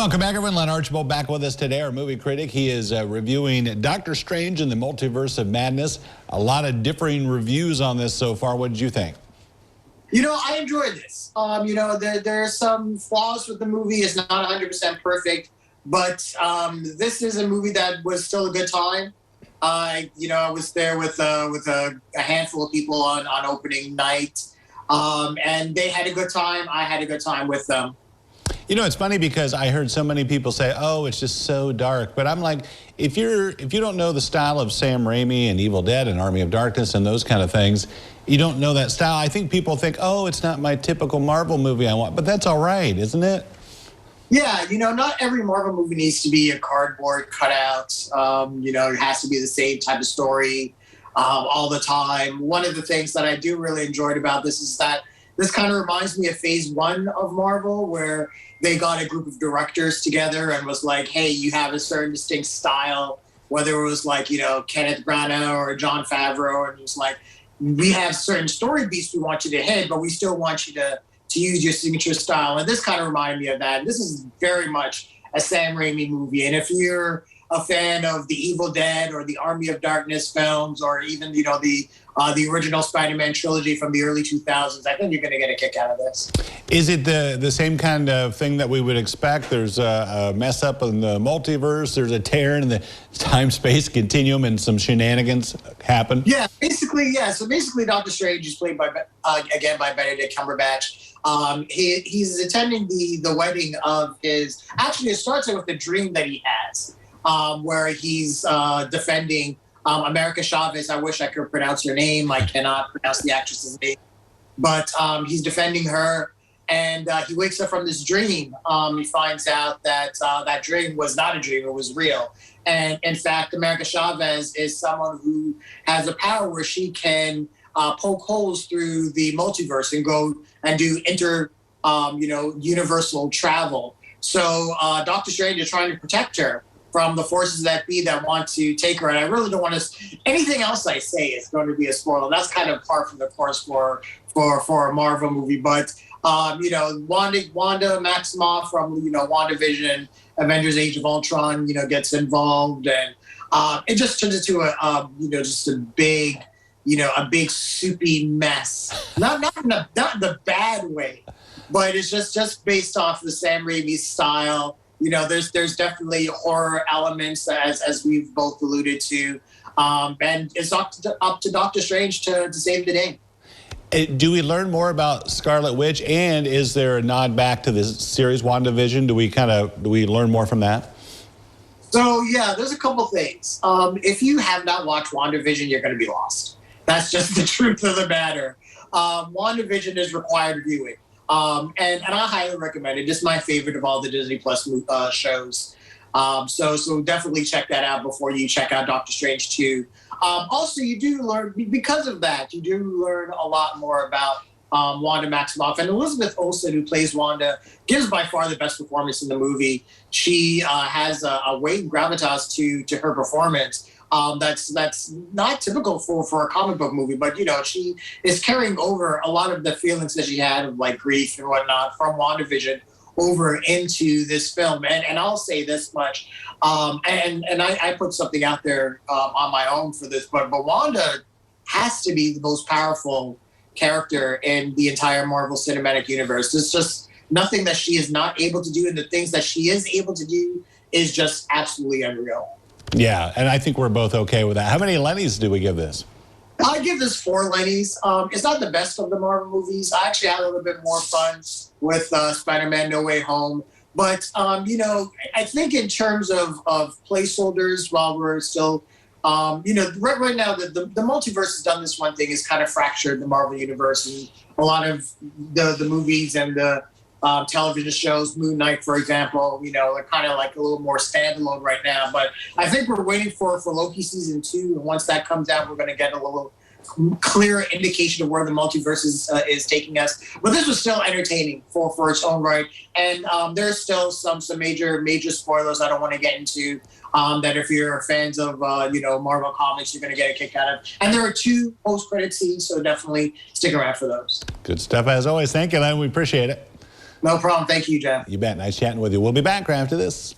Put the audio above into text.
Welcome back, everyone. Len Archibald back with us today, our movie critic. He is reviewing Doctor Strange in the Multiverse of Madness. A lot of differing reviews on this so far. What did you think? You know, I enjoyed this. There are some flaws with the movie. It's not 100% perfect, but this is a movie that was still a good time. I was there with a handful of people on opening night, and they had a good time. I had a good time with them. You know, it's funny because I heard so many people say, "Oh, it's just so dark." But I'm like, if you don't know the style of Sam Raimi and Evil Dead and Army of Darkness and those kind of things, you don't know that style. I think people think, "Oh, it's not my typical Marvel movie I want," but that's all right, isn't it? Yeah, not every Marvel movie needs to be a cardboard cutout. It has to be the same type of story all the time. One of the things that I do really enjoyed about this is that this kind of reminds me of Phase 1 of Marvel, where they got a group of directors together and was like, hey, you have a certain distinct style, whether it was like, Kenneth Branagh or Jon Favreau, and it was like, we have certain story beats we want you to hit, but we still want you to use your signature style. And this kind of reminded me of that. This is very much a Sam Raimi movie. And if you're a fan of the Evil Dead or the Army of Darkness films, or even, the original Spider-Man trilogy from the early 2000s, I think you're going to get a kick out of this. Is it the same kind of thing that we would expect? There's a mess up in the multiverse, there's a tear in the time-space continuum, and some shenanigans happen? Yeah, basically, yeah. So basically, Doctor Strange is played by Benedict Cumberbatch. He's attending the wedding of his... Actually, it starts with a dream that he has, where he's defending America Chavez. I wish I could pronounce her name. I cannot pronounce the actress's name. But he's defending her, and he wakes up from this dream. He finds out that that dream was not a dream, it was real. And in fact, America Chavez is someone who has a power where she can poke holes through the multiverse and go and do universal travel. So Doctor Strange is trying to protect her from the forces that be that want to take her. And I really don't want to... Anything else I say is going to be a spoiler. That's kind of par for the course for a Marvel movie. But, Wanda Maximoff from, WandaVision, Avengers Age of Ultron, gets involved. And it just turns into just a big soupy mess. Not in the bad way, but it's just based off the Sam Raimi style. There's definitely horror elements, as we've both alluded to, and it's up to Doctor Strange to save the day. Do we learn more about Scarlet Witch, and is there a nod back to this series WandaVision? Do we learn more from that? So yeah, there's a couple things. If you have not watched WandaVision, you're going to be lost. That's just the truth of the matter. WandaVision is required viewing. And I highly recommend it. It's my favorite of all the Disney Plus shows. So definitely check that out before you check out Doctor Strange 2. Also, you do learn, because of that, you do learn a lot more about Wanda Maximoff. And Elizabeth Olsen, who plays Wanda, gives by far the best performance in the movie. She has a weight and gravitas to her performance. That's not typical for a comic book movie, but she is carrying over a lot of the feelings that she had of like grief and whatnot from WandaVision over into this film. And I'll say this much, and I put something out there on my own for this, but Wanda has to be the most powerful character in the entire Marvel Cinematic Universe. There's just nothing that she is not able to do, and the things that she is able to do is just absolutely unreal. Yeah, and I think we're both okay with that. How many Lennies do we give this? I give this 4 Lennies. It's not the best of the Marvel movies. I actually had a little bit more fun with Spider-Man No Way Home. But, I think in terms of placeholders, while we're still, right now, the multiverse has done this one thing, is kind of fractured the Marvel universe. And a lot of the movies and the television shows, Moon Knight, for example, they're kind of like a little more standalone right now. But I think we're waiting for Loki season 2, and once that comes out, we're going to get a little clearer indication of where the multiverse is taking us. But this was still entertaining for its own right, and there's still some major spoilers I don't want to get into. That if you're fans of Marvel comics, you're going to get a kick out of. And there are 2 post-credit scenes, so definitely stick around for those. Good stuff as always. Thank you, Len. We appreciate it. No problem. Thank you, Jeff. You bet. Nice chatting with you. We'll be back right after this.